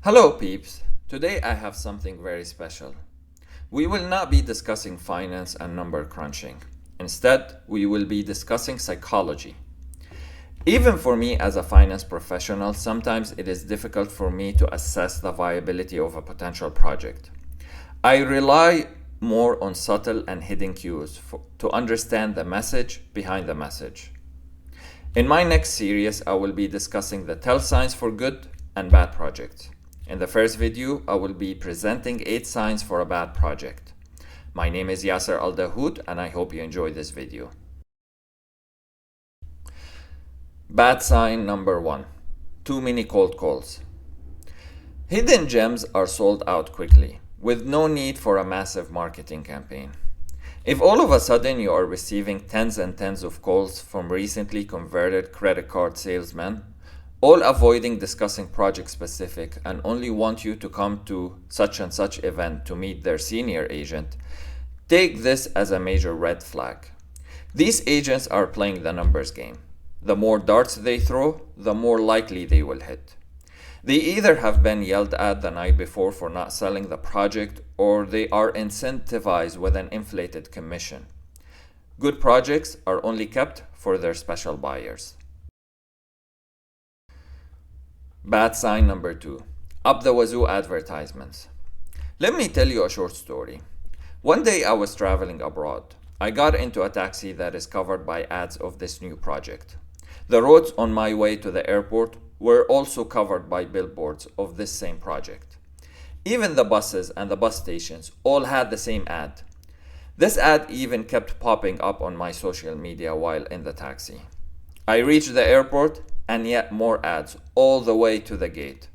Hello, peeps. Today I have something very special. We will not be discussing finance and number crunching. Instead, we will be discussing psychology. Even for me as a finance professional, sometimes it is difficult for me to assess the viability of a potential project. I rely more on subtle and hidden cues to understand the message behind the message. In my next series, I will be discussing the tell signs for good and bad projects. In the first video, I will be presenting 8 signs for a bad project. My name is Yasser Al-Dahoud and I hope you enjoy this video. Bad sign number 1. Too many cold calls. Hidden gems are sold out quickly, with no need for a massive marketing campaign. If all of a sudden you are receiving tens and tens of calls from recently converted credit card salesmen, all avoiding discussing project specific and only want you to come to such and such event to meet their senior agent, take this as a major red flag. These agents are playing the numbers game. The more darts they throw, the more likely they will hit. They either have been yelled at the night before for not selling the project, or they are incentivized with an inflated commission. Good projects are only kept for their special buyers. Bad sign number 2. Up the wazoo advertisements. Let me tell you a short story. One day I was traveling abroad. I got into a taxi that is covered by ads of this new project. The roads on my way to the airport were also covered by billboards of this same project. Even the buses and the bus stations all had the same ad. This ad even kept popping up on my social media while in the taxi. I reached the airport and yet more ads all the way to the gate.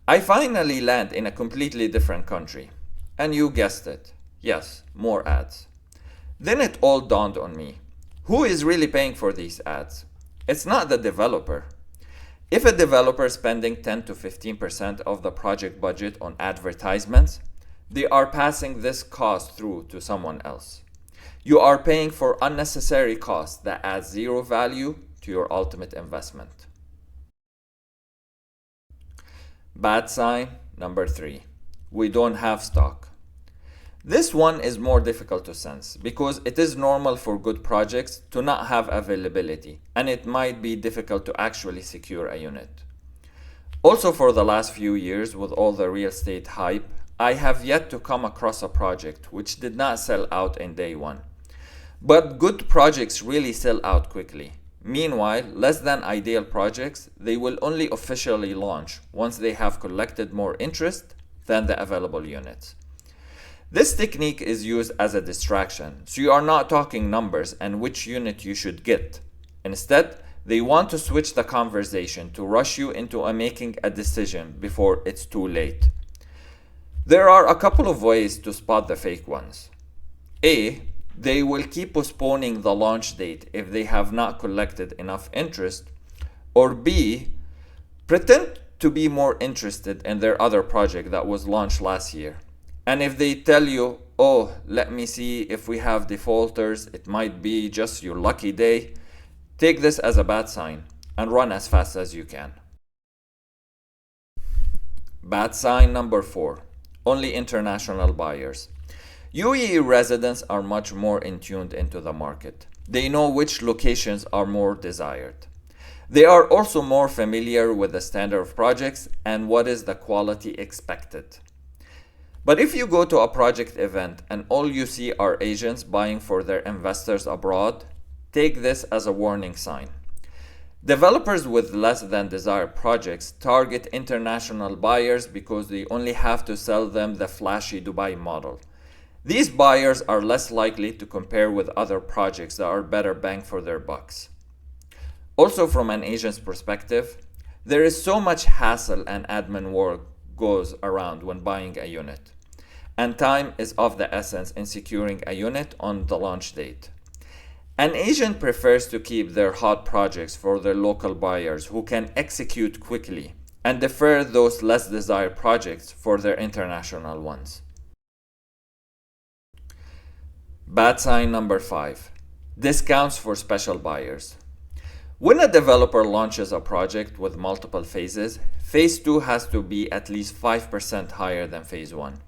I finally land in a completely different country. And you guessed it. Yes, more ads. Then it all dawned on me. Who is really paying for these ads? It's not the developer. If a developer is spending 10 to 15% of the project budget on advertisements, they are passing this cost through to someone else. You are paying for unnecessary costs that add zero value to your ultimate investment. Bad sign number 3. We don't have stock. This one is more difficult to sense because it is normal for good projects to not have availability, and it might be difficult to actually secure a unit. Also, for the last few years, with all the real estate hype, I have yet to come across a project which did not sell out in day one. But good projects really sell out quickly. Meanwhile, less than ideal projects, they will only officially launch once they have collected more interest than the available units. This technique is used as a distraction, so you are not talking numbers and which unit you should get. Instead, they want to switch the conversation to rush you into making a decision before it's too late. There are a couple of ways to spot the fake ones. A. They will keep postponing the launch date if they have not collected enough interest. Or B. Pretend to be more interested in their other project that was launched last year. And if they tell you, oh, let me see if we have defaulters, it might be just your lucky day, take this as a bad sign and run as fast as you can. Bad sign number 4. Only international buyers. UAE residents are much more in tuned into the market. They know which locations are more desired. They are also more familiar with the standard of projects and what is the quality expected. But if you go to a project event and all you see are agents buying for their investors abroad, take this as a warning sign. Developers with less than desired projects target international buyers because they only have to sell them the flashy Dubai model. These buyers are less likely to compare with other projects that are better bang for their bucks. Also, from an agent's perspective, there is so much hassle and admin work goes around when buying a unit. And time is of the essence in securing a unit on the launch date. An agent prefers to keep their hot projects for their local buyers who can execute quickly and defer those less desired projects for their international ones. Bad sign number 5. Discounts for special buyers. When a developer launches a project with multiple phases, phase 2 has to be at least 5% higher than phase 1.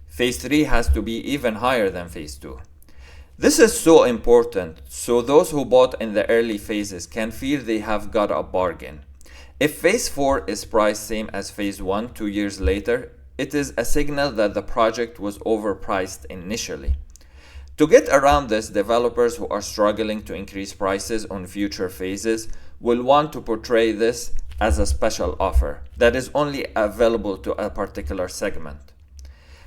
Phase 3 has to be even higher than phase 2. This is so important so those who bought in the early phases can feel they have got a bargain. If phase 4 is priced same as phase 1 2 years later, it is a signal that the project was overpriced initially. To get around this, developers who are struggling to increase prices on future phases will want to portray this as a special offer that is only available to a particular segment.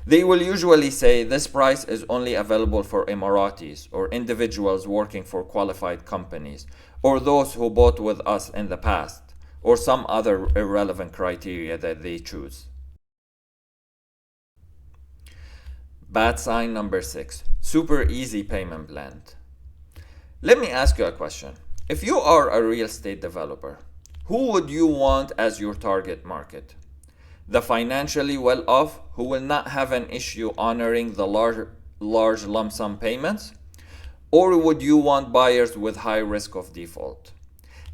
They will usually say this price is only available for Emiratis or individuals working for qualified companies or those who bought with us in the past or some other irrelevant criteria that they choose. Bad sign number 6. Super easy payment plan. Let me ask you a question. If you are a real estate developer, who would you want as your target market? The financially well-off who will not have an issue honoring the large lump sum payments? Or would you want buyers with high risk of default?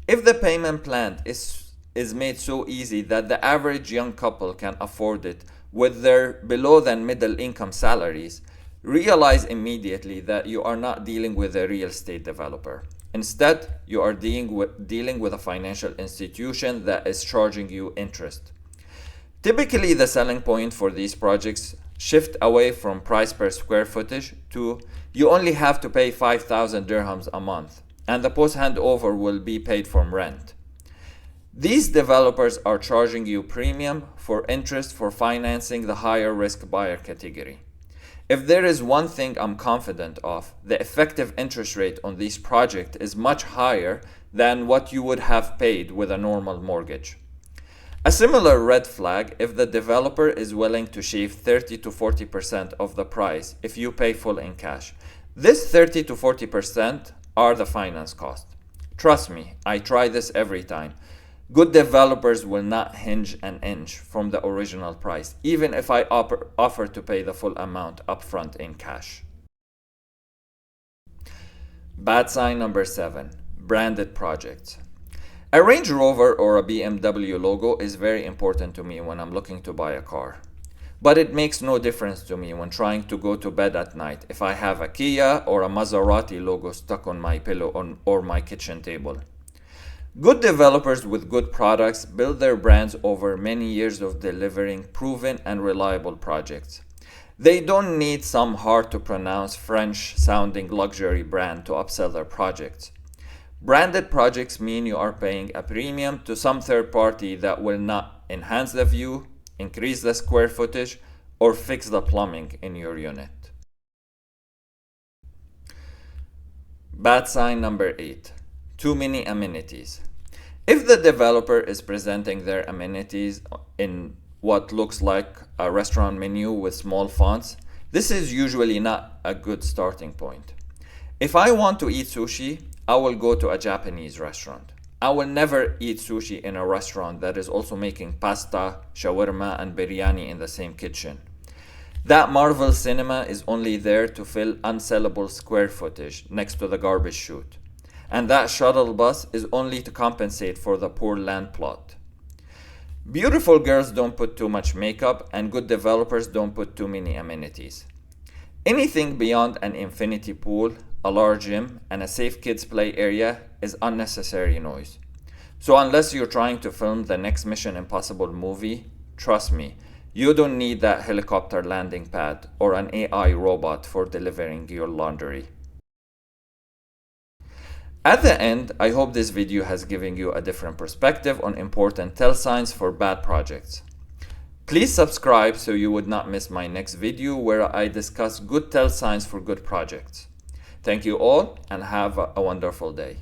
If the payment plan is made so easy that the average young couple can afford it with their below than middle income salaries, realize immediately that you are not dealing with a real estate developer. Instead, you are dealing with a financial institution that is charging you interest. Typically, the selling point for these projects shift away from price per square footage to you only have to pay 5,000 dirhams a month, and the post handover will be paid from rent. These developers are charging you premium for interest for financing the higher risk buyer category. If there is one thing I'm confident of, the effective interest rate on these projects is much higher than what you would have paid with a normal mortgage. A similar red flag if the developer is willing to shave 30 to 40% of the price if you pay full in cash. This 30 to 40% are the finance cost. Trust me, I try this every time. Good developers will not hinge an inch from the original price, even if I offer to pay the full amount upfront in cash. Bad sign number 7. Branded projects. A Range Rover or a BMW logo is very important to me when I'm looking to buy a car. But it makes no difference to me when trying to go to bed at night if I have a Kia or a Maserati logo stuck on my pillow or my kitchen table. Good developers with good products build their brands over many years of delivering proven and reliable projects. They don't need some hard-to-pronounce French-sounding luxury brand to upsell their projects. Branded projects mean you are paying a premium to some third party that will not enhance the view, increase the square footage, or fix the plumbing in your unit. Bad sign number 8. Too many amenities. If the developer is presenting their amenities in what looks like a restaurant menu with small fonts, this is usually not a good starting point. If I want to eat sushi, I will go to a Japanese restaurant. I will never eat sushi in a restaurant that is also making pasta, shawarma, and biryani in the same kitchen. That Marvel cinema is only there to fill unsellable square footage next to the garbage chute. And that shuttle bus is only to compensate for the poor land plot. Beautiful girls don't put too much makeup, and good developers don't put too many amenities. Anything beyond an infinity pool, a large gym, and a safe kids play area is unnecessary noise. So unless you're trying to film the next Mission Impossible movie, trust me, you don't need that helicopter landing pad or an AI robot for delivering your laundry. At the end, I hope this video has given you a different perspective on important tell signs for bad projects. Please subscribe so you would not miss my next video where I discuss good tell signs for good projects. Thank you all and have a wonderful day.